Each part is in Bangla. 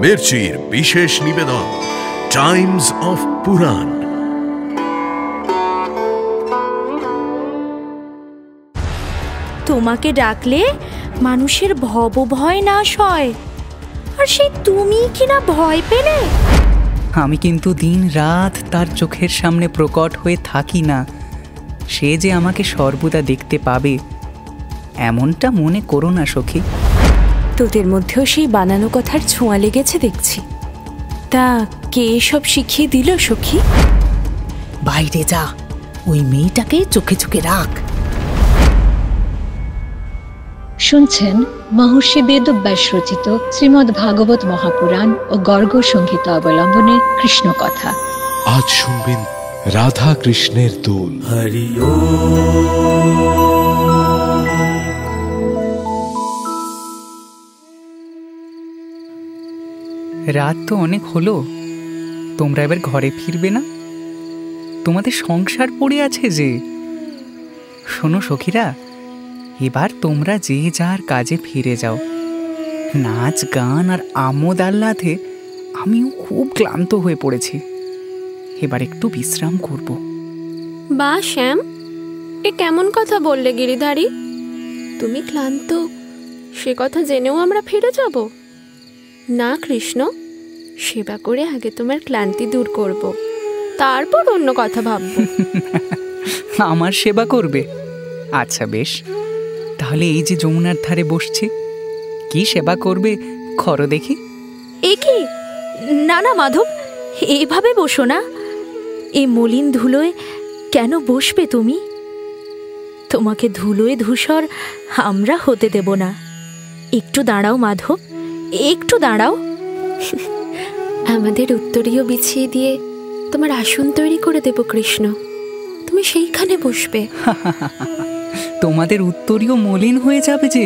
মির্চির বিশেষ নিবেদন টাইমস অফ পুরাণ। তোমাকে ডাকলে মানুষের ভব ভয় নাশ হয়, আর সেই তুমি কিনা ভয় পেলে। আমি কিন্তু দিন রাত তার চোখের সামনে প্রকট হয়ে থাকি না, সে যে আমাকে সর্বদা দেখতে পাবে এমনটা মনে করো না সখী। তোদের মধ্যেও সেই বানানো কথার ছোঁয়া লেগেছে দেখছি। তা কে এসব শিখিয়ে দিল সখী? বাইরে যা, ওই মেয়েটাকে চোখে চোখে রাখ। শুনছেন মহর্ষি বেদব্যাস রচিত শ্রীমদ্ ভাগবত মহাপুরাণ ও গর্গ সংহিতা অবলম্বনে কৃষ্ণ কথা। আজ শুনবেন রাধা কৃষ্ণের দোল। হরি রাত তো অনেক হলো, তোমরা এবার ঘরে ফিরবে না? তোমাদের সংসার পড়ে আছে যে। শোনো সখীরা, এবার তোমরা যে যার কাজে ফিরে যাও। নাচ গান আর আমোদ আহ্লাদে আমিও খুব ক্লান্ত হয়ে পড়েছি, এবার একটু বিশ্রাম করব। বা শ্যাম, এ কেমন কথা বললে গিরিধারী? তুমি ক্লান্ত সে কথা জেনেও আমরা ফিরে যাব না কৃষ্ণ? সেবা করে আগে তোমার ক্লান্তি দূর করব, তারপর অন্য কথা ভাবব। আমার সেবা করবে? আচ্ছা বেশ, তাহলে এই যে যমুনার ধারে বসছি, কি সেবা করবে করো দেখি। এ কি? না না মাধব, এভাবে বসো না। এই মলিন ধুলোয় কেন বসবে তুমি? তোমাকে ধুলোয় ধূসর আমরা হতে দেব না। একটু দাঁড়াও মাধব, একটু দাঁড়াও। আমাদের উত্তরীয় বিছিয়ে দিয়ে তোমার আসন তৈরি করে দেব কৃষ্ণ, তুমি সেইখানে বসবে। তোমাদের উত্তরীয় মলিন হয়ে যাবে যে।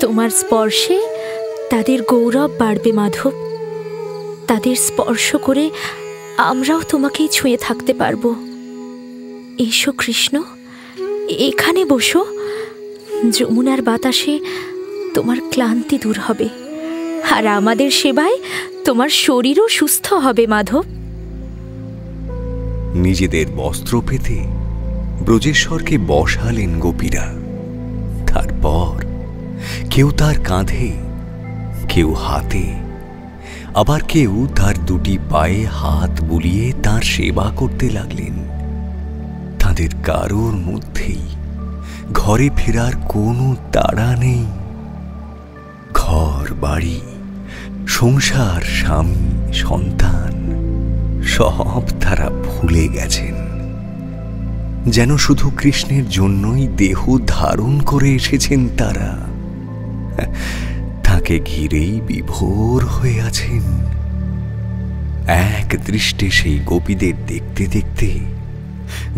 তোমার স্পর্শে তাদের গৌরব বাড়বে মাধব। তাদের স্পর্শ করে আমরাও তোমাকেই ছুঁয়ে থাকতে পারবো। এসো কৃষ্ণ, এখানে বসো। যমুনার বাতাসে তোমার ক্লান্তি দূর হবে, আর আমাদের সেবায় তোমার শরীরও সুস্থ হবে মাধব। নিজেদের বস্ত্র পেতে ব্রজেশ্বরকে বসালেন গোপীরা। তারপর কেউ তার কাঁধে, কেউ হাতে, আবার কেউ তার দুটি পায়ে হাত বুলিয়ে তার সেবা করতে লাগলেন। তাদের কারোর মধ্যেই ঘরে ফেরার কোনো তাড়া নেই। ঘর বাড়ি, সংসার, স্বামী, সন্তান সব তারা ভুলে গেছেন, যেন শুধু কৃষ্ণের জন্যই দেহ ধারণ করে এসেছেন তারা। তাকে ঘিরেই বিভোর হয়ে আছেন। এক দৃষ্টে সেই গোপীদের দেখতে দেখতে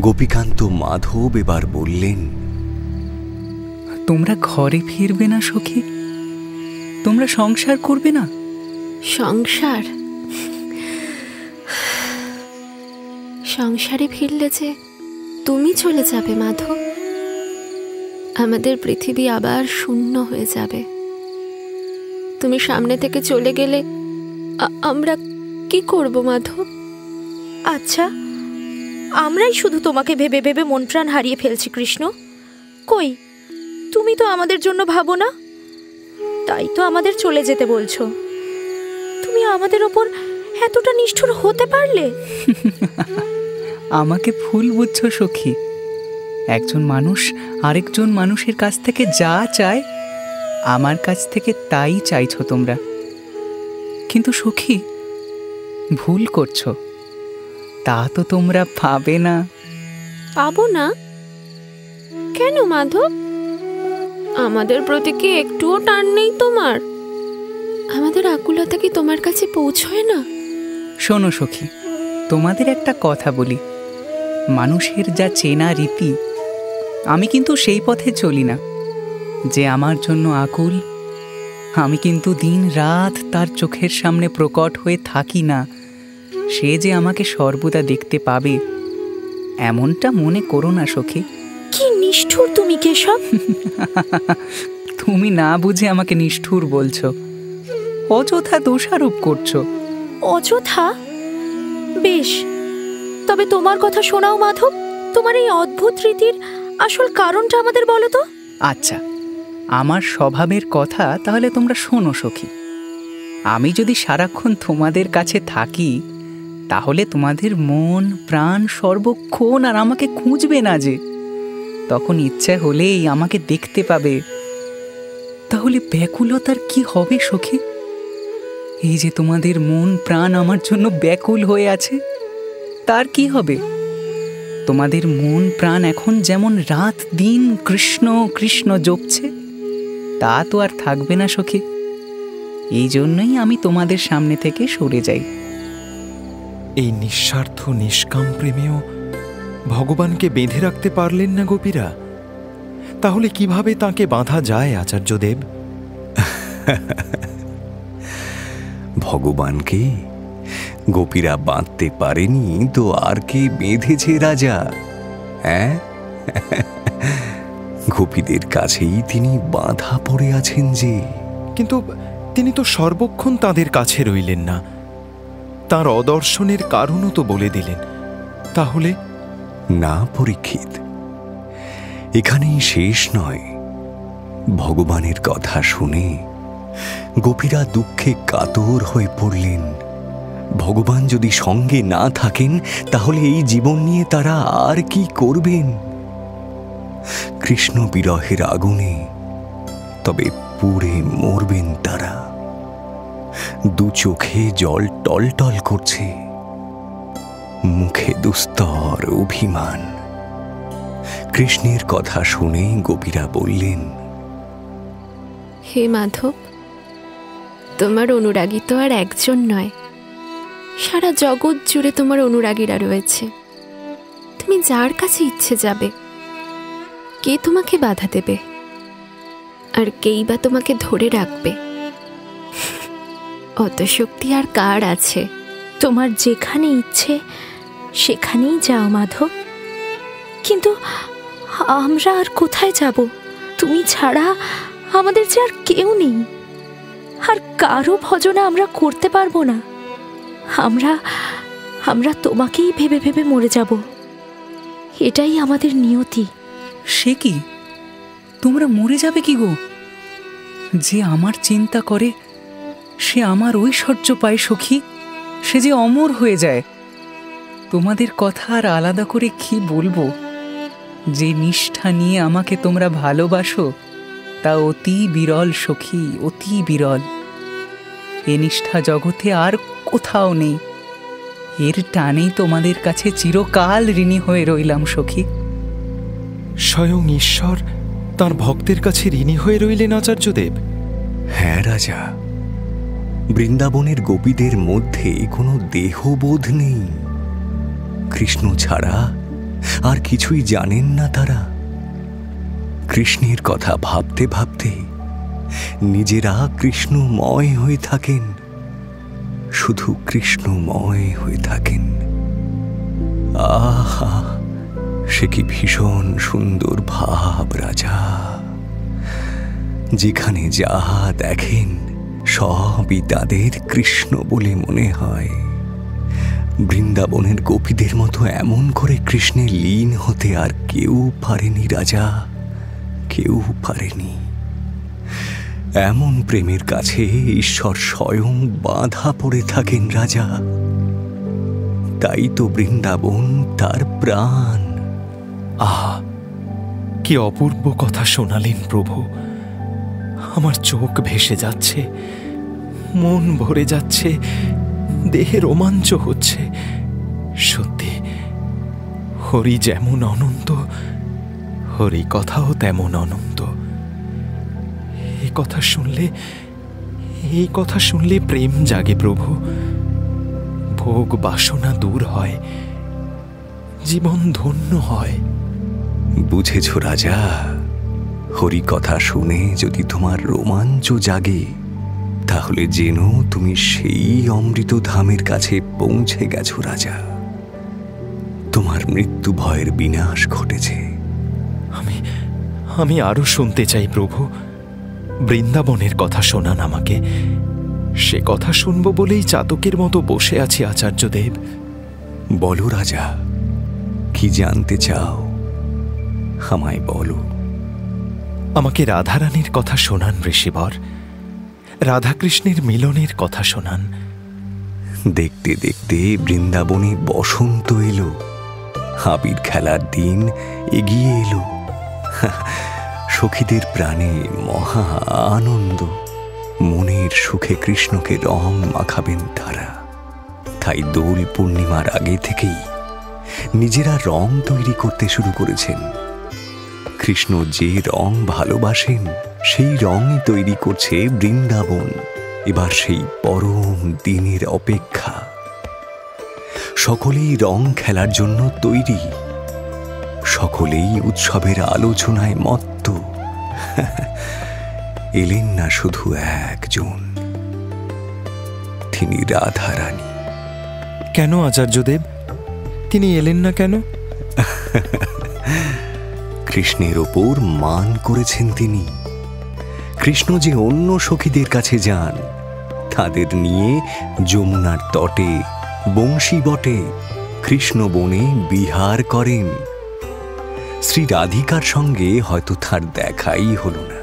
গোপীকান্ত মাধব এবার বললেন, তোমরা ঘরে ফিরবে না সখী? তোমরা সংসার করবে না? সংসার? সংসারে ফিরলে যে তুমি চলে যাবে মাধব, আমাদের পৃথিবী আবার শূন্য হয়ে যাবে। তুমি সামনে থেকে চলে গেলে আমরা কি করব মাধব? আচ্ছা, আমরাই শুধু তোমাকে ভেবে ভেবে মন প্রাণ হারিয়ে ফেলছি কৃষ্ণ। কই, তুমি তো আমাদের জন্য ভাবো না, তাই তো আমাদের চলে যেতে বলছো। তুমি আমাদের ওপর এতটা নিষ্ঠুর হতে পারলে? আমাকে ভুল বুঝছো সখী। একজন মানুষ আরেকজন মানুষের কাছ থেকে যা চায়, আমার কাছ থেকে তাই চাইছো তোমরা। কিন্তু সখী, ভুল করছো। তা তো তোমরা পাবে না। পাবো না কেন মাধব? আমাদের প্রতি কি একটুও টান নেই তোমার? আমাদের আকুলতা কি তোমার কাছে পৌঁছয় না? শোনো সখী, তোমাদের একটা কথা বলি। মানুষের যা চেনা রীতি, আমি কিন্তু সেই পথে চলি না। যে আমার জন্য আকুল, আমি কিন্তু দিন রাত তার চোখের সামনে প্রকট হয়ে থাকি না, সে যে আমাকে সর্বদা দেখতে পাবে এমনটা মনে করো না সখী। কি নিষ্ঠুর তুমি কেশব! তুমি না বুঝে আমাকে নিষ্ঠুর বলছো। অযথা দোষারোপ করছো। অযথা? বেশ, তবে তোমার কথা শোনাও মাধব। তোমার এই অদ্ভুত রীতির আসল কারণটা আমাদের বলো তো। আচ্ছা, আমার স্বভাবের কথা তাহলে তোমরা শোনো সখী। আমি যদি সারাক্ষণ তোমাদের কাছে থাকি, তাহলে তোমাদের মন প্রাণ সর্বক্ষণ আর আমাকে খুঁজবে না যে। তখন ইচ্ছে হলেই আমাকে দেখতে পাবে। তাহলে ব্যাকুলতার কি হবে সখী? এই যে তোমাদের মন প্রাণ আমার জন্য ব্যাকুল হয়ে আছে, তার কি হবে? তোমাদের মন প্রাণ এখন যেমন রাত দিন কৃষ্ণ কৃষ্ণ জপছে, তা তো আর থাকবে না সখী। এই জন্যই আমি তোমাদের সামনে থেকে সরে যাই। এই নিঃস্বার্থ নিষ্কাম প্রেমেও ভগবানকে বেঁধে রাখতে পারলেন না গোপীরা? তাহলে কিভাবে তাকে বাঁধা যায় আচার্যদেব? ভগবানকে গোপীরা বাঁধতে পারেনি তো আর কে বেঁধেছে রাজা? হ্যাঁ, গোপীদের কাছেই তিনি বাঁধা পড়ে আছেন যে। কিন্তু তিনি তো সর্বক্ষণ তাদের কাছে রইলেন না। তার অদর্শনের কারণও তো বলে দিলেন। তাহলে? না পরীক্ষিত, এখানেই শেষ নয়। ভগবানের কথা শুনে গোপীরা দুঃখে কাতর হয়ে পড়লেন। ভগবান যদি সঙ্গে না থাকেন, তাহলে এই জীবন নিয়ে তারা আর কি করবেন? কৃষ্ণ বিরহের আগুনে তবে পুড়ে মরবেন তারা। দু চোখে জল টলটল করছে, মুখে দুস্তর অভিমান। কৃষ্ণের কথা শুনে গোপীরা বললেন, হে মাধব, তোমার অনুরাগী তো আর একজন নয়, সারা জগৎ জুড়ে তোমার অনুরাগীরা রয়েছে। তুমি যার কাছে ইচ্ছে যাবে, কে তোমাকে বাধা দেবে? আর কেই বা তোমাকে ধরে রাখবে? অত শক্তি আর কার আছে? তোমার যেখানে ইচ্ছে সেখানেই যাও মাধব। কিন্তু আমরা আর কোথায় যাব? তুমি ছাড়া আমাদের যে আর কেউ নেই, আর কারো ভজনা আমরা করতে পারবো না। আমরা তোমাকেই ভেবে ভেবে মরে যাব, এটাই আমাদের নিয়তি। সে কি, তোমরা মরে যাবে কি গো? যে আমার চিন্তা করে সে আমার ঐশ্বর্য পায় সখী, সে যে অমর হয়ে যায়। তোমাদের কথা আর আলাদা করে কি বলবো? যে নিষ্ঠা নিয়ে আমাকে তোমরা ভালোবাসো, তা অতি বিরল সখী, অতি বিরল। এ নিষ্ঠা জগতে আর কোথাও নেই। এর টানেই তোমাদের কাছে চিরকাল ঋণী হয়ে রইলাম সখী। স্বয়ং ঈশ্বর তার ভক্তের কাছে ঋণী হয়ে রইলেন আচার্যদেব? হ্যাঁ রাজা, বৃন্দাবনের গোপীদের মধ্যে কোনো দেহবোধ নেই। কৃষ্ণ ছাড়া আর কিছুই জানেন না তারা। কৃষ্ণের কথা ভাবতে ভাবতে নিজেরা কৃষ্ণময় হয়ে থাকেন, শুধু কৃষ্ণময় হয়ে থাকেন। আহা, সে কি ভীষণ সুন্দর ভাব রাজা! যেখানে যা দেখেন সবই তাদের কৃষ্ণ বলে মনে হয়। বৃন্দাবনের গোপীদের মতো এমন করে কৃষ্ণে লীন হতে আর কেউ পারেনি রাজা, কেউ পারেনি। এমন প্রেমের কাছে ঈশ্বর স্বয়ং বাঁধা পড়ে থাকেন রাজা। তাই তো বৃন্দাবন তার প্রাণ। আহা, কি অপূর্ব কথা শোনালেন প্রভু! আমার চোখ ভেসে যাচ্ছে, মন ভরে যাচ্ছে, দেহে রোমাঞ্চ হচ্ছে। সত্যি, হরি যেমন অনন্ত, হরি কথাও তেমন অনন্ত। এই কথা শুনলে প্রেম জাগে প্রভু। ভোগ বাসনা দূর হয়, জীবন ধন্য হয়। বুঝেছ রাজা, হরি কথা শুনে যদি তোমার রোমাঞ্চ জাগে, তাহলে যেন তুমি সেই অমৃত ধামের কাছে পৌঁছে গেছো রাজা। তোমার মৃত্যু ভয়ের বিনাশ ঘটেছে। আমি আরো শুনতে চাই প্রভু। বৃন্দাবনের কথা শোনান আমাকে, সে কথা শুনব বলেই চাতকের মতো বসে আছি আচার্যদেব। বলো রাজা, কি জানতে চাও? আমায় বলো। আমাকে রাধারানীর কথা শোনান ঋষিবর, রাধাকৃষ্ণের মিলনের কথা শোনান। দেখতে দেখতে বৃন্দাবনে বসন্ত এলো, আবির খেলার দিন এগিয়ে এলো। সখীদের প্রাণে মহা আনন্দ, মনের সুখে কৃষ্ণকে রং মাখাবেন তারা। তাই দোল পূর্ণিমার আগে থেকেই নিজেরা রং তৈরি করতে শুরু করেছেন। কৃষ্ণ যে রং ভালোবাসেন সেই রঙই তৈরি করছে বৃন্দাবন। এবার সেই পরম দিনের অপেক্ষা। সকলেই রং খেলার জন্য তৈরি, সকলেই উৎসবের আলোচনায় মত্ত। এলেন না শুধু একজন, তিনি রাধারানী। কেন আচার্যদেব, তিনি এলেন না কেন? কৃষ্ণের ওপর মান করেছেন তিনি। কৃষ্ণ যে অন্য সখীদের কাছে যান, তাদের নিয়ে যমুনার তটে বংশী বটে কৃষ্ণ বনে বিহার করেন। শ্রী রাধিকার সঙ্গে হয়তো তার দেখাই হলো না,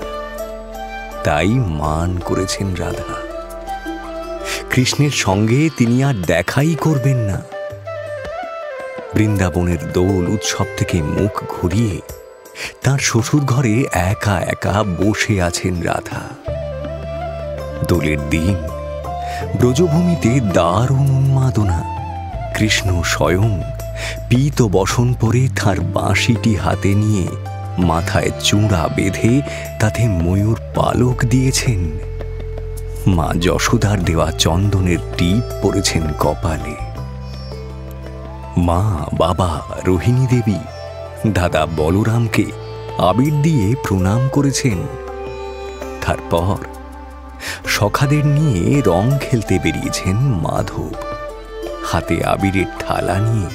তাই মান করেছেন রাধা। কৃষ্ণের সঙ্গে তিনি আর দেখাই করবেন না। বৃন্দাবনের দোল উৎসব থেকে মুখ ঘুরিয়ে তার শ্বশুর ঘরে একা একা বসে আছেন রাধা। দোলের দিন ব্রজভূমিতে দারুণ উন্মাদনা। কৃষ্ণ স্বয়ং পীত বসন পরে তার বাঁশিটি হাতে নিয়ে মাথায় চূড়া বেঁধে তাতে ময়ূর পালক দিয়েছেন। মা যশোদার দেওয়া চন্দনের টিপ পরেছেন কপালে। মা বাবা রোহিণী দেবী দাদা বলরামকে আবির দিয়ে প্রণাম করেছেন। তারপর সখাদের নিয়ে রং খেলতে বেরিয়েছেন মাধব। হাতে আবিরের থালা নিয়ে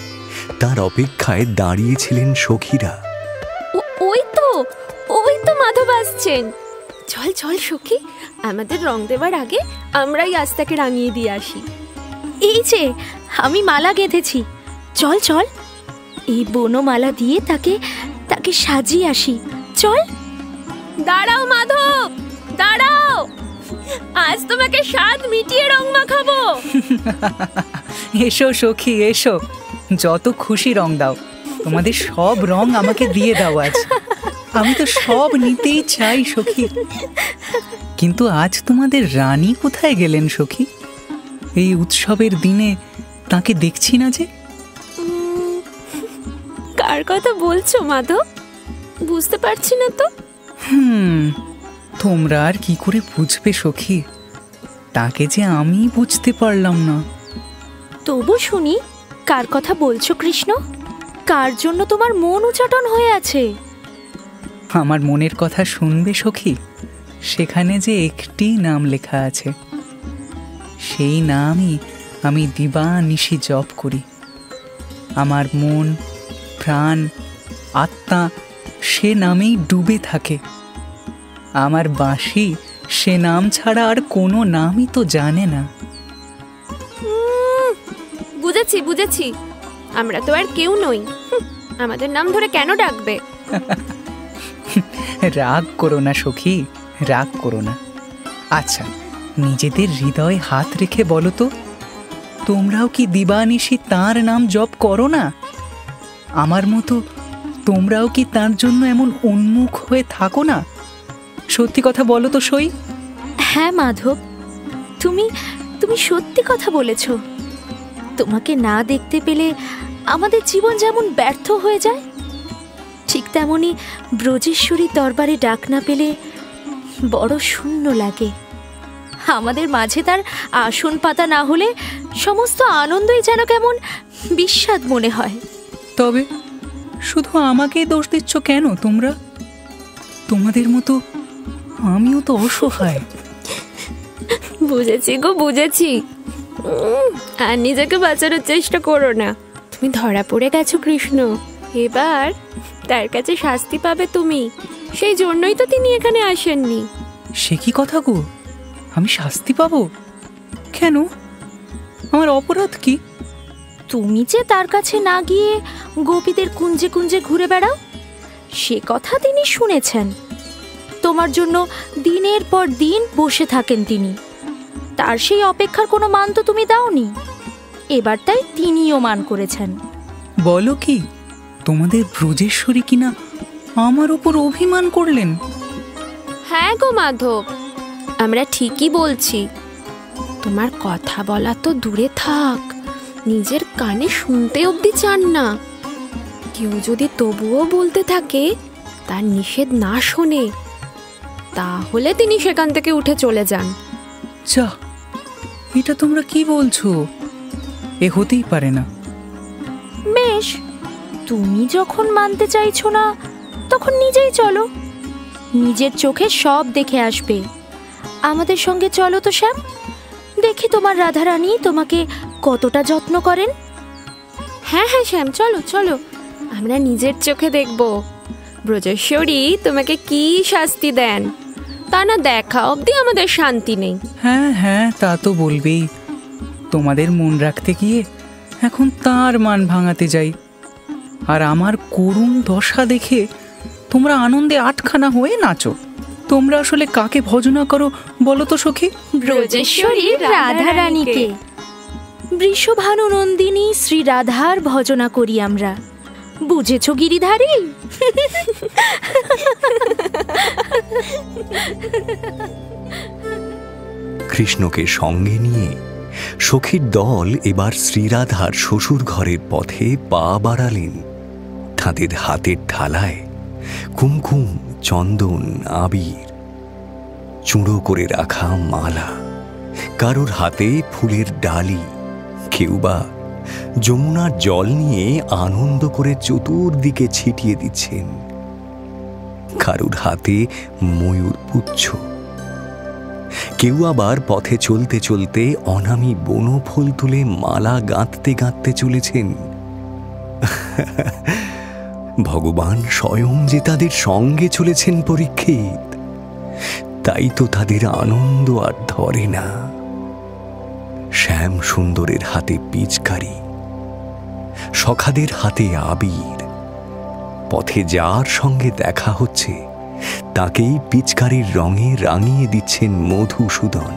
তার অপেক্ষায় দাঁড়িয়েছিলেন সখীরা। ওই তো মাধব আসছেন। চল চল সখী, আমাদের রং দেওয়ার আগে আমরাই আজ তাকে রাঙিয়ে দিয়ে আসি। এই যে আমি মালা গেঁথেছি, চল চল, এই বনমালা দিয়ে তাকে সাজিয়ে আসি, চল। দাঁড়াও মাধব, দাঁড়াও, আজ তোমাকে স্বাদ মিটিয়ে রং মাখাবো। এসো সখী এসো, যত খুশি রং দাও, তোমাদের সব রং আমাকে দিয়ে দাও আজ। আমি তো সব নিতেই চাই সখী। কিন্তু আজ তোমাদের রানী কোথায় গেলেন সখী? এই উৎসবের দিনে তাকে দেখছি না যে। কার কথা বলছো মাধব? বুঝতে পারছি না তো। তোমরা আর কি করে বুঝবে সখী? তাকে যে আমি বুঝতে পারলাম না। তবু শুনি, কার কথা বলছো কৃষ্ণ? কার জন্য তোমার মন উচাটন হয়ে আছে? আমার মনের কথা শুনবে সখী? সেখানে যে একটি নাম লেখা আছে, সেই নামই আমি দিবানিশি জপ করি। আমার মন, প্রাণ, আত্মা সে নামেই ডুবে থাকে। আমার বাঁশি সে নাম ছাড়া আর কোনো নামই তো জানে না। বুঝেছি বুঝেছি, আমরা তো আর কেউ নই, আমাদের নাম ধরে কেন ডাকবে? রাগ করো না সখী, রাগ করো না। আচ্ছা, নিজেদের হৃদয়ে হাত রেখে বলো তো, তোমরাও কি দিবানিশি তাঁর নাম জপ করো না? আমার মতো তোমরাও কি তার জন্য এমন উন্মুখ হয়ে থাকো না? সত্যি কথা বলো তো সই। হ্যাঁ মাধব, তুমি সত্যি কথা বলেছ। তোমাকে না দেখতে পেলে আমাদের জীবন যেমন ব্যর্থ হয়ে যায়, ঠিক তেমনি ব্রজেশ্বরীর দরবারে ডাক না পেলে বড় শূন্য লাগে। আমাদের মাঝে তার আসন পাতা না হলে সমস্ত আনন্দই যেন কেমন বিস্বাদ মনে হয়। তবে শুধু আমাকেই দোষ দিচ্ছ কেন তোমরা? তোমাদের মতো আমিও তো অসহায়। বুঝেছি গো, বুঝেছি। আর নিজেকে বাঁচানোর চেষ্টা করো না। তুমি ধরা পড়ে গেছো কৃষ্ণ, এবার তার কাছে শাস্তি পাবে তুমি। সেই জন্যই তো তিনি এখানে আসেননি। সে কি কথা গো? আমি শাস্তি পাবো? কেন? আমার অপরাধ কি? তুমি যে তার কাছে না গিয়ে গোপীদের কুঞ্জে কুঞ্জে ঘুরে বেড়াও, সে কথা তিনি শুনেছেন। তোমার জন্য দিনের পর দিন বসে থাকেন তিনি। তার সেই অপেক্ষার কোনো মান তো তুমি দাওনি। এবার তাই তিনিও মান করেছেন। বলো কি, তোমাদের ব্রজেশ্বরী কিনা আমার উপর অভিমান করলেন? হ্যাঁ গো মাধব, আমরা ঠিকই বলছি। তোমার কথা বলা তো দূরে থাক, নিজের কানে শুনতে অবধি চান না। কেউ যদি তবুও বলতে থাকে, তার নিষেধ না শোনে, তাহলে তিনি সেখান থেকে উঠে চলে যান। যা, এটা তোমরা কি বলছো? এ হতেই পারে না। বেশ, তুমি যখন মানতে চাইছো না, তখন নিজেই চলো, নিজের চোখে সব দেখে আসবে। আমাদের সঙ্গে চলো তো শ্যাম, দেখি তোমার রাধারানী তোমাকে কতটা যত্ন করেন। হ্যাঁ হ্যাঁ শ্যাম, চলো চলো, আমরা নিজের চোখে দেখব ব্রজেশ্বরী তোমাকে কি শাস্তি দেন। তা না দেখা অবধি আমাদের শান্তি নেই। হ্যাঁ হ্যাঁ, তা তো বলবেই। তোমাদের মন রাখতে গিয়ে এখন তার মান ভাঙাতে যাই, আর আমার করুণ দশা দেখে তোমরা আনন্দে আটখানা হয়ে নাচো। তোমরা আসলে কাকে ভজনা করো বলো তো সখী? ব্রজেশ্বরী রাধারানীকে, বৃষভানু নন্দিনী শ্রী রাধার ভজনা করি আমরা। বুঝেছো গিরিধারী? কৃষ্ণকে সঙ্গে নিয়ে সখীর দল এবার শ্রীরাধার শ্বশুর ঘরের পথে পা বাড়ালেন। তাদের হাতের ঢালায় কুমকুম, চন্দন, আবির, চূড়ো করে রাখা মালা, কারোর হাতে ফুলের ডালি, কেউ বা যমুনার জল নিয়ে আনন্দ করে চতুর্দিকে ছিটিয়ে দিচ্ছেন। কারোর হাতে ময়ূর পুচ্ছ, কেউ আবার পথে চলতে চলতে অনামি বনফুল তুলে মালা গাঁথতে গাঁথতে চলেছেন। ভগবান স্বয়ং যে তাদের সঙ্গে চলেছেন পরীক্ষিত, তাই তো তাদের আনন্দ আর ধরে না। শ্যাম সুন্দরের হাতে পিচকারি, সখাদের হাতে আবির। পথে যার সঙ্গে দেখা হচ্ছে তাকেই পিচকারির রঙে রাঙিয়ে দিচ্ছেন মধুসূদন।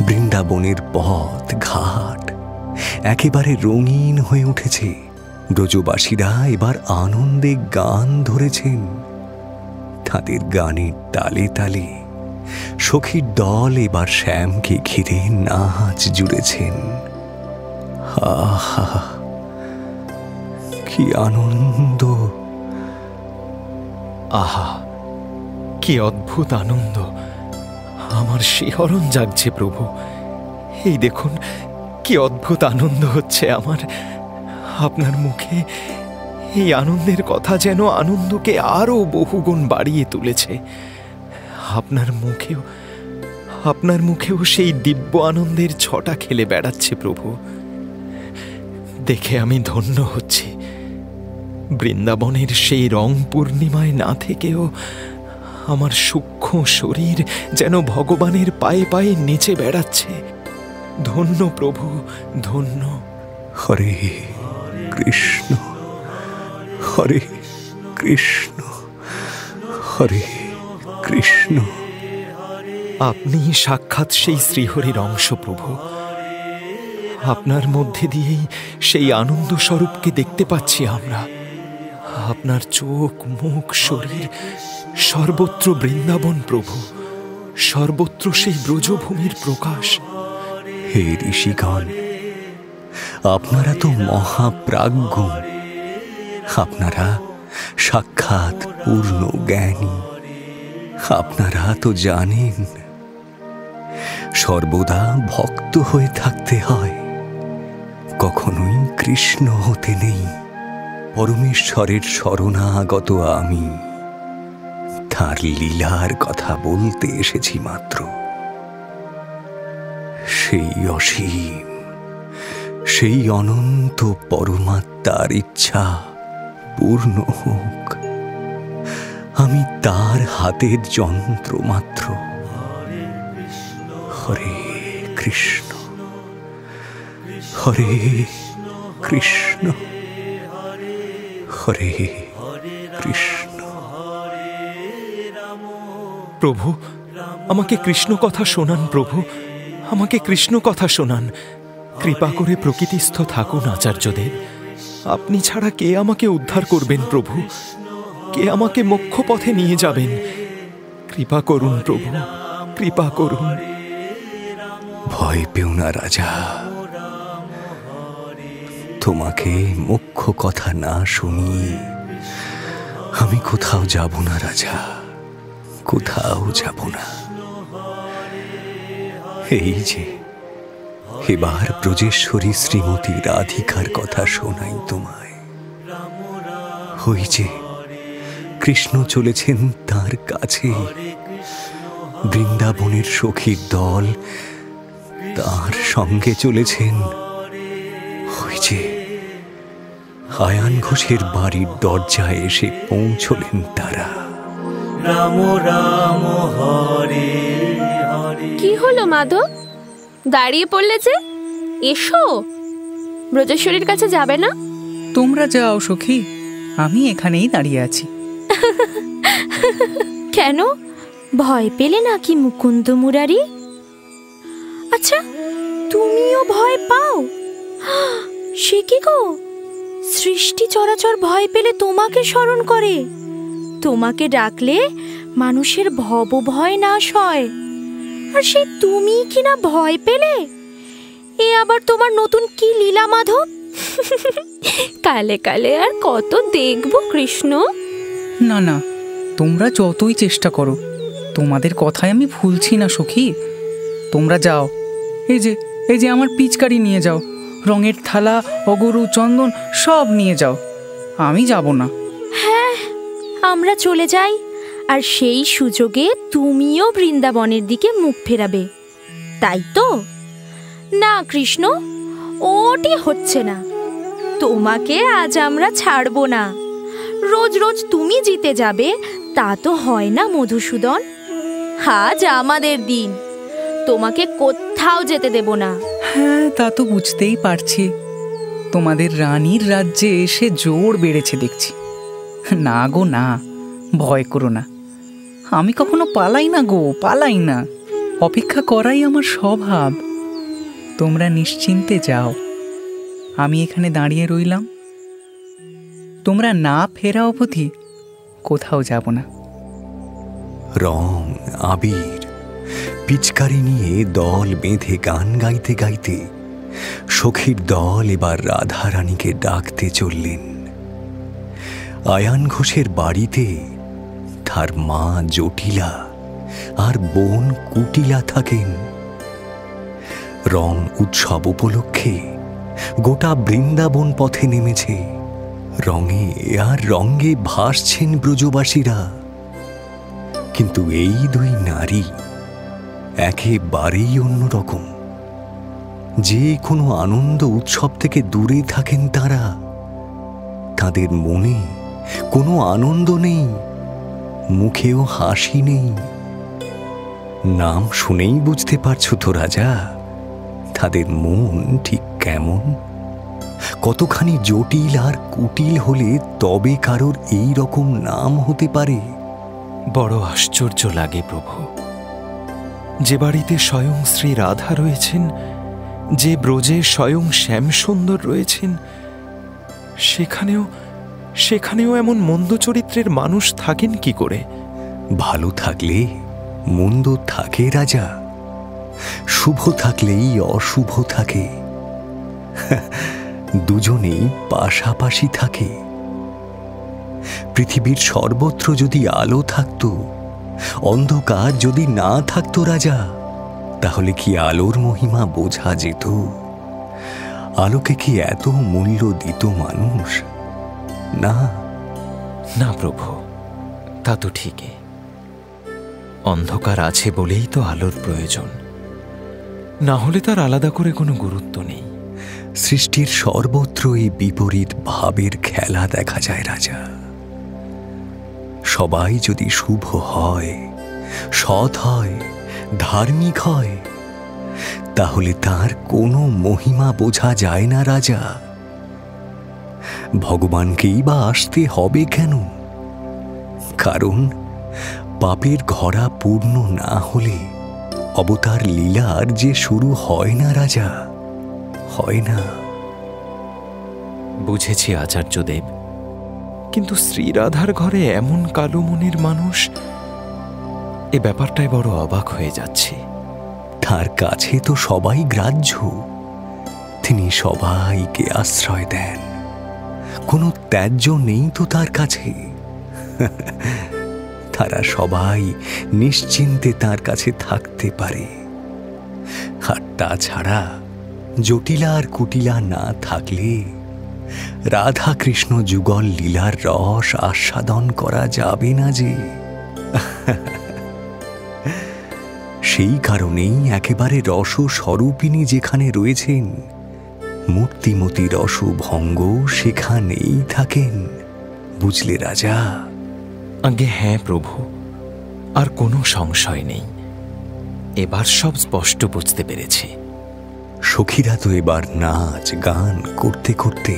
বৃন্দাবনের পথ ঘাট একেবারে রঙিন হয়ে উঠেছে। ব্রজবাসীরা এবার আনন্দে গান ধরেছেন। তাদের গানের তালে তালে সখীর দল এবার শ্যামকে ঘিরে নাচ জুড়েছেন। আহা, কি আনন্দ! আহা, কি অদ্ভুত আনন্দ! আমার শিহরণ জাগছে প্রভু। এই দেখুন, কি অদ্ভুত আনন্দ হচ্ছে আমার। আপনার মুখে এই আনন্দের কথা যেন আনন্দকে আরো বহুগুণ বাড়িয়ে তুলেছে। আপনার মুখেও সেই দিব্য আনন্দের ছটা খেলে বেড়াচ্ছে প্রভু। দেখে আমি ধন্য হচ্ছি। বৃন্দাবনের সেই রং পূর্ণিমায় না থেকেও আমার সূক্ষ্ম শরীর যেন ভগবানের পায়ে পায়ে নেচে বেড়াচ্ছে। ধন্য প্রভু, ধন্য। হরে কৃষ্ণ, হরে কৃষ্ণ, হরে কৃষ্ণ। আপনি সাক্ষাৎ সেই শ্রীহরির অংশ প্রভু। আপনার মধ্যে দিয়েই সেই আনন্দ স্বরূপকে দেখতে পাচ্ছি আমরা। আপনার চোখ, মুখ, শরীর সর্বত্র বৃন্দাবন প্রভু, সর্বত্র সেই ব্রজভূমির প্রকাশ। হে ঋষিগণ, আপনারা তো মহাপ্রাজ্ঞ, আপনারা সাক্ষাৎ পূর্ণ জ্ঞানী। আপনারা তো জানেন সর্বদা ভক্ত হয়ে থাকতে হয়, কখনোই কৃষ্ণ হতে নেই। পরমেশ্বরের শরণাগত আমি তার লীলার কথা বলতে এসেছি মাত্র। সেই অসীম, সেই অনন্ত পরমাত্মার ইচ্ছা পূর্ণ হোক। আমি তার হাতের যন্ত্র মাত্র। হরে কৃষ্ণ। হরে কৃষ্ণ হরে কৃষ্ণ। প্রভু, আমাকে কৃষ্ণ কথা শোনান। প্রভু, আমাকে কৃষ্ণ কথা শোনান। কৃপা করে প্রকৃতিস্থ থাকুন আচার্যদেব। আপনি ছাড়া কে আমাকে উদ্ধার করবেন প্রভু? কে আমাকে মোক্ষ পথে নিয়ে যাবেন? কৃপা করুন প্রভু, কৃপা করুন। ভয় পেও না রাজা, তোমাকে মুখ্য কথা না শুনিয়ে আমি কোথাও যাব না রাজা, কোথাও যাব না। এই যে এবার ব্রজেশ্বরী শ্রীমতী রাধিকার কথা শোনাই তোমায়। ওই যে কৃষ্ণ চলেছেন তার কাছে, বৃন্দাবনের সখীর দল তার সঙ্গে চলেছেন। ওই যে আয়ান ঘোষের বাড়ির দরজায় এসে পৌঁছলেন তারা। রাম রাম হরে হরে। কি হলো মাধব, দাঁড়িয়ে পড়লে যে? এসো, ব্রজেশ্বরীর কাছে যাবে না? তোমরা যাও সখী, আমি এখানেই দাঁড়িয়ে আছি। কেন, ভয় পেলে নাকি মুকুন্দ মুরারি? আচ্ছা, তুমিও ভয় পাও? সে কি গো, সৃষ্টি চরাচর ভয় পেলে তোমাকে স্মরণ করে। তোমাকে ডাকলে মানুষের ভব ভয় নাশ হয়, আর সে তুমি কিনা ভয় পেলে? এ আবার তোমার নতুন কি লীলা মাধব? কালে কালে আর কত দেখব কৃষ্ণ। না না, তোমরা যতই চেষ্টা করো, তোমাদের কথায় আমি ভুলছি না সখী। তোমরা যাও, এই যে আমার পিচকারি নিয়ে যাও, রঙের থালা, অগরু, চন্দন সব নিয়ে যাও। আমি যাব না। হ্যাঁ, আমরা চলে যাই, আর সেই সুযোগে তুমিও বৃন্দাবনের দিকে মুখ ফেরাবে, তাই তো? না কৃষ্ণ, ওটি হচ্ছে না। তোমাকে আজ আমরা ছাড়বো না। রোজ রোজ তুমি জিতে যাবে তা তো হয় না মধুসূদন। আজ আমাদের দিন, তোমাকে কোথাও যেতে দেব না। হ্যাঁ, তা তো বুঝতেই পারছি। তোমাদের রানীর রাজ্যে এসে জোর বেড়েছে দেখছি। না গো না, ভয় করো না। আমি কখনো পালাই না গো, পালাই না। অপেক্ষা করাই আমার স্বভাব। তোমরা নিশ্চিন্তে যাও, আমি এখানে দাঁড়িয়ে রইলাম। তোমরা না ফেরা অবধি কোথাও যাব না। রং, আবির, পিচকারি নিয়ে দল বেঁধে গান গাইতে গাইতে সখীর দল এবার রাধারানীকে ডাকতে চললেন। আয়ান ঘোষের বাড়িতে তার মা জটিলা আর বোন কুটিলা থাকেন। রং উৎসব উপলক্ষে গোটা বৃন্দাবন পথে নেমেছে। রঙে আর রঙে ভাসছেন ব্রজবাসীরা। কিন্তু এই দুই নারী একেবারেই অন্যরকম। যে কোনো আনন্দ উৎসব থেকে দূরে থাকেন তারা। তাদের মনে কোনো আনন্দ নেই, মুখেও হাসি নেই। নাম শুনেই বুঝতে পারছো তো রাজা, তাদের মন ঠিক কেমন। কতখানি জটিল আর কুটিল হলে তবে কারোর এই রকম নাম হতে পারে। বড় আশ্চর্য লাগে প্রভু। যে বাড়িতে স্বয়ং শ্রী রাধা রয়েছেন, যে ব্রজে স্বয়ং শ্যামসুন্দর রয়েছেন, সেখানেও এমন মন্দ চরিত্রের মানুষ থাকেন কি করে? ভালো থাকলে মন্দ থাকে রাজা, শুভ থাকলেই অশুভ থাকে। দুজনেই পাশাপাশি থাকে। পৃথিবীর সর্বত্র যদি আলো থাকতো, অন্ধকার যদি না থাকতো রাজা, তাহলে কি আলোর মহিমা বোঝা যেত? আলোকে কি এত মূল্য দিত মানুষ? না না প্রভু, তা তো ঠিকই। অন্ধকার আছে বলেই তো আলোর প্রয়োজন, না হলে তার আলাদা করে কোনো গুরুত্ব নেই। সৃষ্টির সর্বত্রই বিপরীত ভাবের খেলা দেখা যায় রাজা। সবাই যদি শুভ হয়, সৎ হয়, ধার্মিক হয়, তাহলে তার কোনো মহিমা বোঝা যায় না রাজা। ভগবানকেই বা আসতে হবে কেন? কারণ পাপের ঘরা পূর্ণ না হলে অবতার লীলার যে শুরু হয় না রাজা, হয় না। বুঝেছি আচার্যদেব, কিন্তু শ্রীরাধার ঘরে এমন কালো মনের মানুষ, এ ব্যাপারটাই বড় অবাক হয়ে যাচ্ছে। তার কাছে তো সবাই গ্রাহ্য, তিনি সবাইকে আশ্রয় দেন, কোনো ত্যায্য নেই তো তার কাছে। তারা সবাই নিশ্চিন্তে তার কাছে থাকতে পারে। আর তাছাড়া জটিলা আর কুটিলা না থাকলে রাধা কৃষ্ণ যুগল লীলার রস আস্বাদন করা যাবে না যে। সেই কারণেই একেবারে রস স্বরূপিণী যেখানে রয়েছেন, মূর্তিমতী রসভঙ্গ সেখানেই থাকেন। বুঝলে রাজা? আগে হ্যাঁ প্রভু, আর কোনো সংশয় নেই, এবার সব স্পষ্ট বুঝতে পেরেছি। সখীরা তো এবার নাচ গান করতে করতে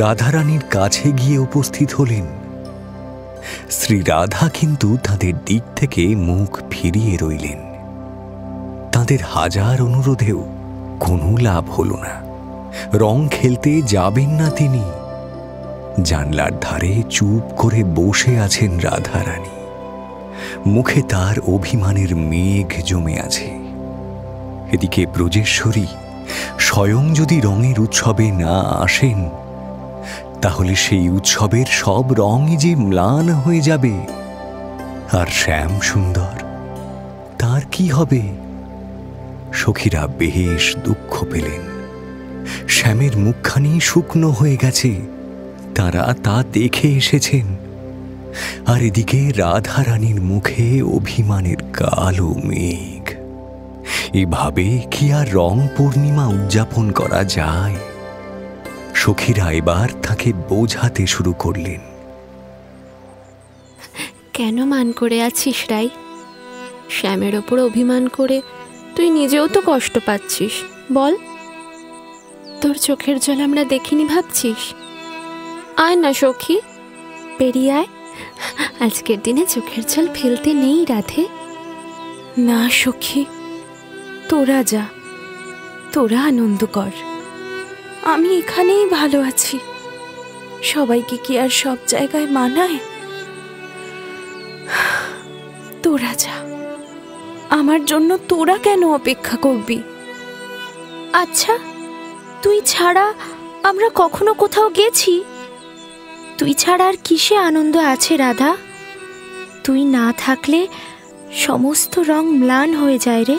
রাধারানীর কাছে গিয়ে উপস্থিত হলেন। শ্রী রাধা কিন্তু তাদের দিক থেকে মুখ ফিরিয়ে রইলেন। তাদের হাজার অনুরোধেও কোনো লাভ হল না। রং খেলতে যাবেন না তিনি। জানলার ধারে চুপ করে বসে আছেন রাধারানী। মুখে তার অভিমানের মেঘ জমে আছে। এদিকে ব্রজেশ্বরী স্বয়ং যদি রঙের উৎসবে না আসেন, তাহলে সেই উৎসবের সব রঙই যে ম্লান হয়ে যাবে। আর শ্যাম সুন্দর, তার কি হবে? সখীরা বেশ দুঃখ পেলেন। শ্যামের মুখখানি শুকনো হয়ে গেছে, তারা তা দেখে এসেছেন। আর এদিকে রাধারানীর মুখে অভিমানের কালো মেঘ। এভাবে কি আর রং পূর্ণিমা উদযাপন করা যায়? সখীরা এবার তাকে বোঝাতে শুরু করলেন। কেন মান করে আছিস রাই? শ্যামের ওপর অভিমান করে তুই নিজেও তো কষ্ট পাচ্ছিস। বল, তোর চোখের জল আমরা দেখিনি ভাবছিস? আয় না সখী, বেরিয়ে আয়। আজকের দিনে চোখের জল ফেলতে নেই রাধে। না সখী, তোরা যা, তোরা আনন্দ কর। আমি এখানেই ভালো আছি। সবাইকে কি আর সব জায়গায় মানায়? তোরা যা, আমার জন্য তোরা কেন অপেক্ষা করবি? আচ্ছা, তুই ছাড়া আমরা কখনো কোথাও গেছি? তুই ছাড়া আর কিসে আনন্দ আছে রাধা? তুই না থাকলে সমস্ত রং ম্লান হয়ে যায় রে।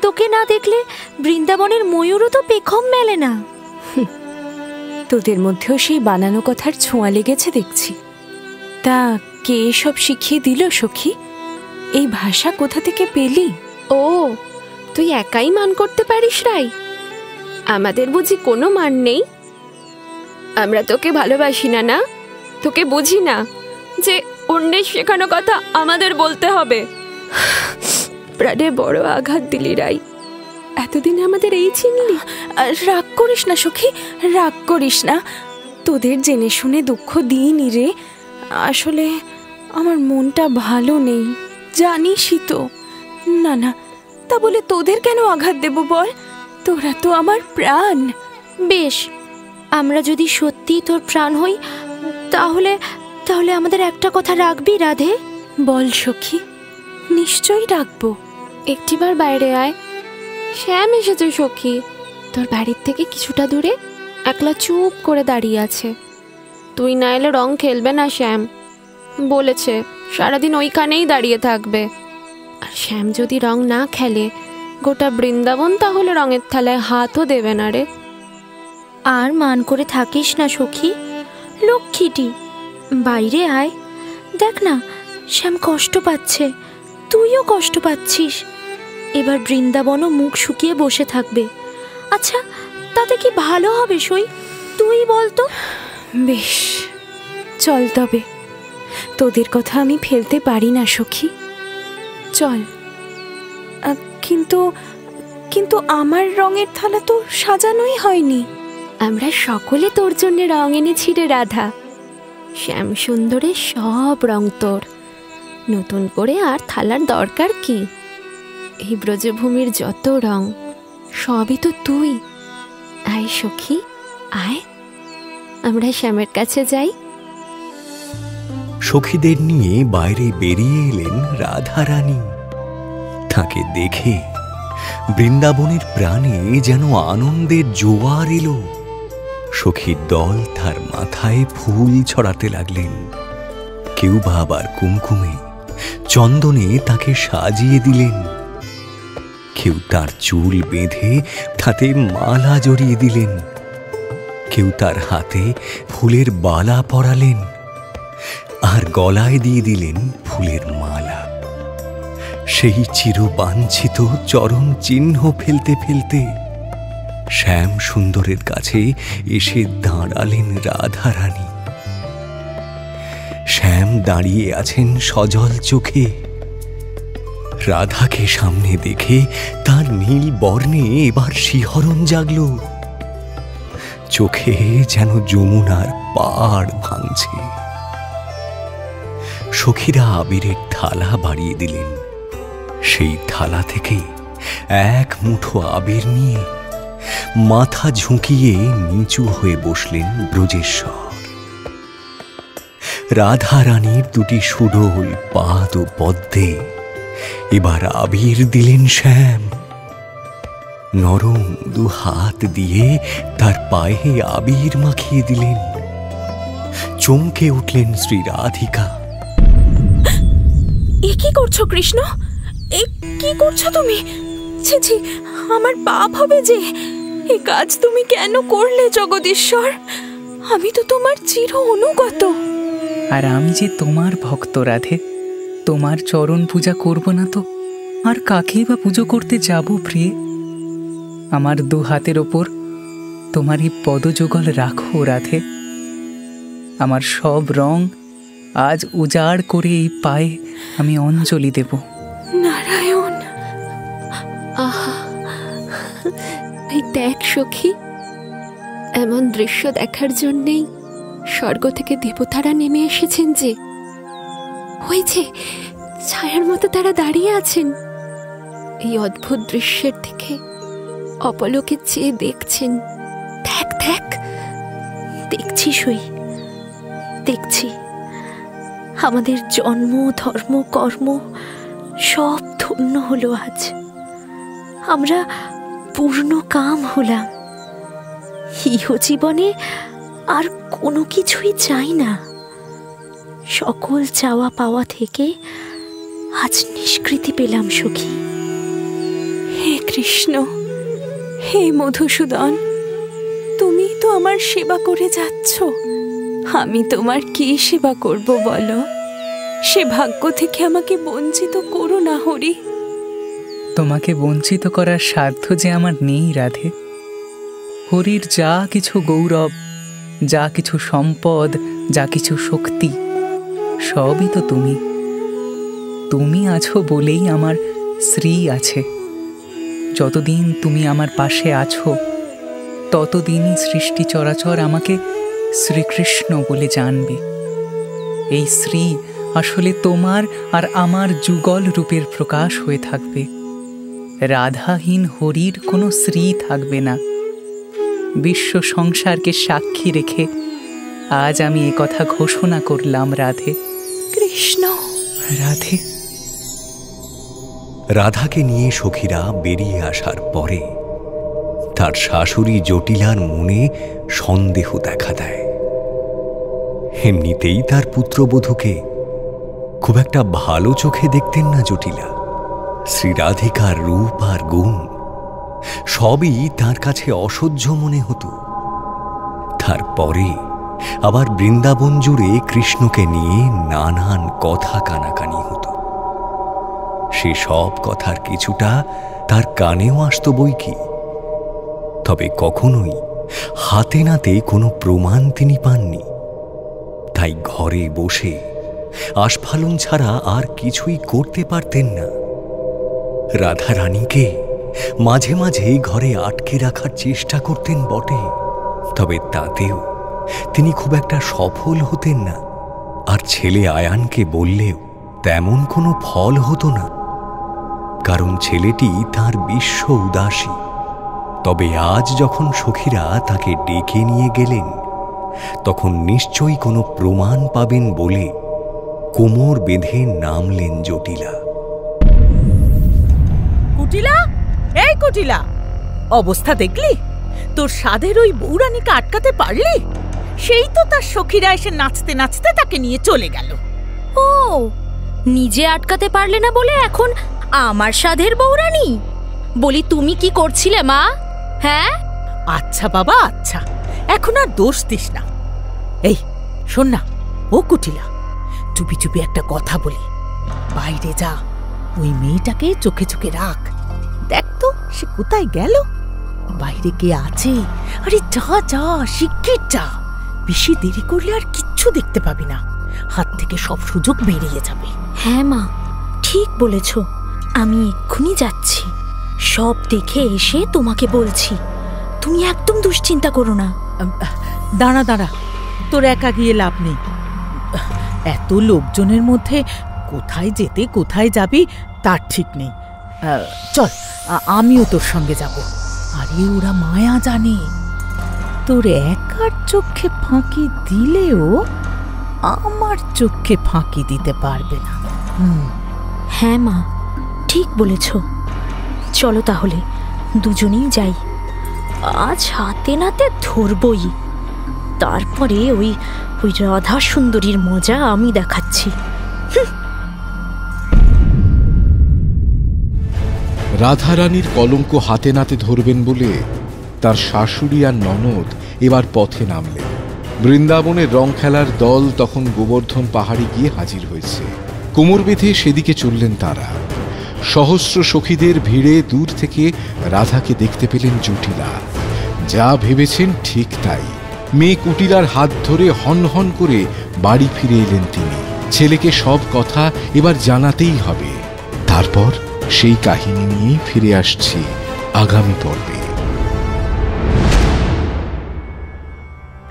তোকে না দেখলে বৃন্দাবনের ময়ূরও তো পেখম মেলে না। তোদের মধ্যেও সেই বানানো কথার ছোঁয়া লেগেছে দেখছি। তা কে সব শিখিয়ে দিল সখী? এই ভাষা কোথা থেকে পেলি? ও, তুই একাই মান করতে পারিস রাই? আমাদের বুঝি কোনো মান নেই? আমরা তোকে ভালোবাসি না? না, তোকে বুঝি না যে অন্যের শেখানো কথা আমাদের বলতে হবে? প্রাণে বড় আঘাত দিলি রাই। এতদিন আমাদের এই চিনলি? রাগ করিস না সখী, রাগ করিস না। তোদের জেনে শুনে দুঃখ দিইনি রে। আসলে আমার মনটা ভালো নেই, জানিসই তো। না না, তা বলে তোদের কেন আঘাত দেব বল? তোরা তো আমার প্রাণ। বেশ, আমরা যদি সত্যি তোর প্রাণ হই, তাহলে তাহলে আমাদের একটা কথা রাখবি রাধে? বল সখী, নিশ্চয়ই রাখবো। একটিবার বাইরে আয়। শ্যাম এসেছে সখী, তোর বাড়ির থেকে কিছুটা দূরে একলা চুপ করে দাঁড়িয়ে আছে। তুই না এলে রং খেলবে না শ্যাম। বলেছে সারাদিন ওইখানেই দাঁড়িয়ে থাকবে। আর শ্যাম যদি রং না খেলে, গোটা বৃন্দাবন তাহলে রঙের থালায় হাতও দেবে না রে। আর মান করে থাকিস না সখী, লক্ষ্মীটি। বাইরে আয়, দেখ না শ্যাম কষ্ট পাচ্ছে, তুইও কষ্ট পাচ্ছিস। এবার বৃন্দাবনও মুখ শুকিয়ে বসে থাকবে। আচ্ছা, তাতে কি ভালো হবে সই? তুই বলতো। বেশ, চল তবে। তোদের কথা আমি ফেলতে পারি না সখী, চল। কিন্তু আমার রঙের থালা তো সাজানোই হয়নি। আমরা সকলে তোর জন্য রং এনেছি রে রাধা। শ্যাম সুন্দরের সব রং তোর, নতুন করে আর থালার দরকার কি? এই ব্রজভূমির যত রং সবই তো তুই। আয় সখী আয়, আমরা শ্যামের কাছে যাই। সখীদের নিয়ে বাইরে বেরিয়ে এলেন রাধারানী। তাকে দেখে বৃন্দাবনের প্রাণে যেন আনন্দের জোয়ার এলো। সখীর দল তার মাথায় ফুল ছড়াতে লাগলেন, কেউ বা আবার কুমকুমে চন্দনে তাকে সাজিয়ে দিলেন, কেউ তার চুল বেঁধে তাতে মালা জড়িয়ে দিলেন, কেউ তার হাতে ফুলের বালা পরালেন আর গলায় দিয়ে দিলেন ফুলের মালা। সেই চিরবাঞ্ছিত চরণ চিহ্ন ফেলতে ফেলতে শ্যাম সুন্দরের কাছে এসে দাঁড়ালেন রাধারানী। শ্যাম দাঁড়িয়ে আছেন সজল চোখে। রাধাকে সামনে দেখে তার নীল বর্ণে এবার শিহরণ জাগল, চোখে যেন যমুনার পাড় ভাঙছে। সখীরা আবিরের থালা বাড়িয়ে দিলেন। সেই থালা থেকে এক মুঠো আবির নিয়ে মাথা ঝুঁকিয়ে নিচু হয়ে বসলেন ব্রজেশ্বর। রাধারানীর দুটি সুডোল পাদ ও পদ্মে এবার আবির দিলেন শ্যাম। নরম দু হাত দিয়ে তার পায়ে আবির মাখিয়ে দিলেন। চমকে উঠলেন শ্রী রাধিকা। এ কি করছো কৃষ্ণ? এ কি করছো তুমি? ছি ছি, আমার পাপ হবে যে। এ কাজ তুমি কেন করলে জগদীশ্বর? আমি তো তোমার চির অনুগত। আর আমি যে তোমার ভক্ত রাধে, তোমার চরণ পূজা করব না তো আর কাকেই বা পুজো করতে যাব প্রিয়ে? আমার দু হাতের ওপর তোমার এই পদযুগল রাখো রাধে। আমার সব রং আজ উজাড় করে এই পায়ে আমি অঞ্জলি দেব। নারায়ণ, আহা, এই দেখ সখী, এমন দৃশ্য দেখার জন্যেই স্বর্গ থেকে দেবতারা নেমে এসেছেন যে। হয়েছে ছায়ার মতো তারা দাঁড়িয়ে আছেন, এই অদ্ভুত দৃশ্যের দিকে অপলকে চেয়ে দেখছেন। দেখ দেখ, দেখছি সই, দেখছি। আমাদের জন্ম ধর্ম কর্ম সব ধন্য হলো আজ। আমরা পূর্ণ কাম হলাম। ইহ জীবনে আর কোনো কিছুই চাই না। সকল চাওয়া পাওয়া থেকে আজ নিষ্কৃতি পেলাম সখী। হে কৃষ্ণ, হে মধুসূদন, তুমি তো আমার সেবা করে যাচ্ছ। আমি তোমার কি সেবা করব বলো? সে ভাগ্য থেকে আমাকে বঞ্চিত করো না হরি। তোমাকে বঞ্চিত করার সাধ্য যে আমার নেই রাধে। হরির যা কিছু গৌরব, যা কিছু সম্পদ, যা কিছু শক্তি, সবই তো তুমি। তুমি আছো বলেই আমার শ্রী আছে। যতদিন তুমি আমার পাশে আছো ততদিনই সৃষ্টি চরাচর আমাকে শ্রীকৃষ্ণ বলে জানবে। এই শ্রী আসলে তোমার আর আমার যুগল রূপের প্রকাশ হয়ে থাকবে। রাধাহীন হরির কোনো শ্রী থাকবে না। বিশ্ব সংসারকে সাক্ষী রেখে আজ আমি এ কথা ঘোষণা করলাম রাধে। কৃষ্ণ, রাধে। রাধাকে নিয়ে সখীরা বেরিয়ে আসার পরে তার শাশুড়ি জটিলার মনে সন্দেহ দেখা দেয়। এমনিতেই তার পুত্রবধূকে খুব একটা ভালো চোখে দেখতেন না জটিলা। শ্রী রাধিকার রূপ আর গুণ সবই তার কাছে অসহ্য মনে হতো। তারপরে আবার বৃন্দাবন জুড়ে কৃষ্ণকে নিয়ে নানান কথা কানাকানি হতো। সে সব কথার কিছুটা তার কানেও আসতো বই কি, তবে কখনোই হাতে নাতে কোনো প্রমাণ তিনি পাননি। তাই ঘরে বসে আস্ফালন ছাড়া আর কিছুই করতে পারতেন না। রাধারানীকে মাঝে মাঝে ঘরে আটকে রাখার চেষ্টা করতেন বটে, তবে তাতেও তিনি খুব একটা সফল হতেন না। আর ছেলে আয়ানকে বললেও তেমন কোনো ফল হতো না, কারণ ছেলেটি তার বিশ্ব উদাসী। তবে আজ যখন সখীরা তাকে ডেকে নিয়ে গেলেন, তখন নিশ্চয়ই কোনো প্রমাণ পাবেন বলে কোমর বেঁধে নামলেন জটিলা। কুটিলা, এই কুটিলা, অবস্থা দেখলি? তোর সাধের ওই বউরানীকে আটকাতে পারলি? সেই তো তার সখীরা এসে নাচতে নাচতে তাকে নিয়ে চলে গেল। ও, নিজে আটকাতে পারলে না বলে এখন আমার সাধের বউরানী? বলি, তুমি কি করছিলে মা? হ্যাঁ, আচ্ছা বাবা, আচ্ছা, এখন আর দোষ দিস না। এই শোন না, ও কুটিলা, চুপি চুপি একটা কথা বলি। বাইরে যা, ওই মেয়েটাকে চোখে চোখে রাখ। দেখ তো সে কোথায় গেল, বাইরে কে আছে। আরে যা যা, শিগগির যা, বেশি দেরি করলে আর কিচ্ছু দেখতে পাবি না, হাত থেকে সব সুযোগ বেরিয়ে যাবে। হ্যাঁ মা, ঠিক বলেছ, আমি এক্ষুনি যাচ্ছি। সব দেখে এসে তোমাকে বলছি। তুমি একদম দুশ্চিন্তা করো না। দাঁড়া দাঁড়া, তোর একা গিয়ে লাভ নেই। এত লোকজনের মধ্যে কোথায় যেতে কোথায় যাবি তার ঠিক নেই। চল, আমিও তোর সঙ্গে যাব। আরে ওরা মায়া জানে, তোর একার চোখে ফাঁকি দিলেও আমার চোখে ফাঁকি দিতে পারবে না। হ্যাঁ মা, ঠিক বলেছ। চলো তাহলে দুজনেই যাই। আজ হাতে নাতে ধরবই, তারপরে ওই রাধা সুন্দরীর মজা আমি দেখাচ্ছি। রাধারানীর কলঙ্ক হাতে নাতে ধরবেন বলে তার শাশুড়ি আর ননদ এবার পথে নামলেন। বৃন্দাবনের রং খেলার দল তখন গোবর্ধন পাহাড়ে গিয়ে হাজির হয়েছে। কোমর বেঁধে সেদিকে চললেন তারা। সহস্র সখীদের ভিড়ে দূর থেকে রাধাকে দেখতে পেলেন জটিলা। যা ভেবেছেন ঠিক তাই, মেয়ে কুটিলার হাত ধরে হন হন করে বাড়ি ফিরে এলেন তিনি। ছেলেকে সব কথা এবার জানাতেই হবে। তারপর সেই কাহিনী নিয়েই ফিরে আসছি আগামী পর্বে।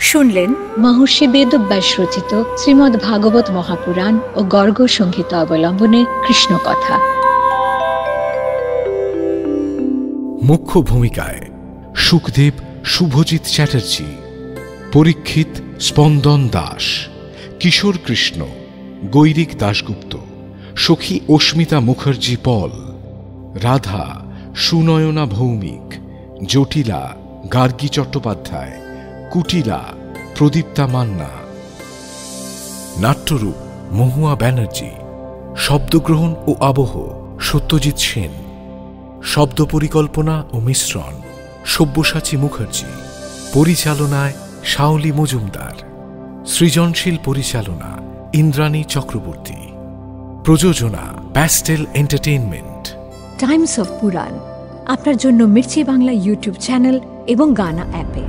শুনলেন মহর্ষি বেদব্যাস রচিত শ্রীমদ্ ভাগবত মহাপুরাণ ও গর্গ সংহিতা অবলম্বনে কৃষ্ণ কথা। মুখ্য ভূমিকায় সুখদেব শুভজিৎ চ্যাটার্জি, পরীক্ষিত স্পন্দন দাস, কিশোর কৃষ্ণ গৈরিক দাশগুপ্ত, সখী অস্মিতা মুখার্জি পল, রাধা সুনয়না ভৌমিক, জটিলা গার্গী চট্টোপাধ্যায়, কুটিলা প্রদীপ্তা মান্না। নাট্যরূপ মহুয়া ব্যানার্জি, শব্দগ্রহণ ও আবহ সত্যজিৎ সেন, শব্দ পরিকল্পনা ও মিশ্রণ সব্যসাচী মুখার্জি, পরিচালনায় শাওলি মজুমদার, সৃজনশীল পরিচালনা ইন্দ্রাণী চক্রবর্তী, প্রযোজনা প্যাস্টেল এন্টারটেইনমেন্ট। টাইমস অফ পুরাণ আপনার জন্য মির্চি বাংলা ইউটিউব চ্যানেল এবং গানা অ্যাপে।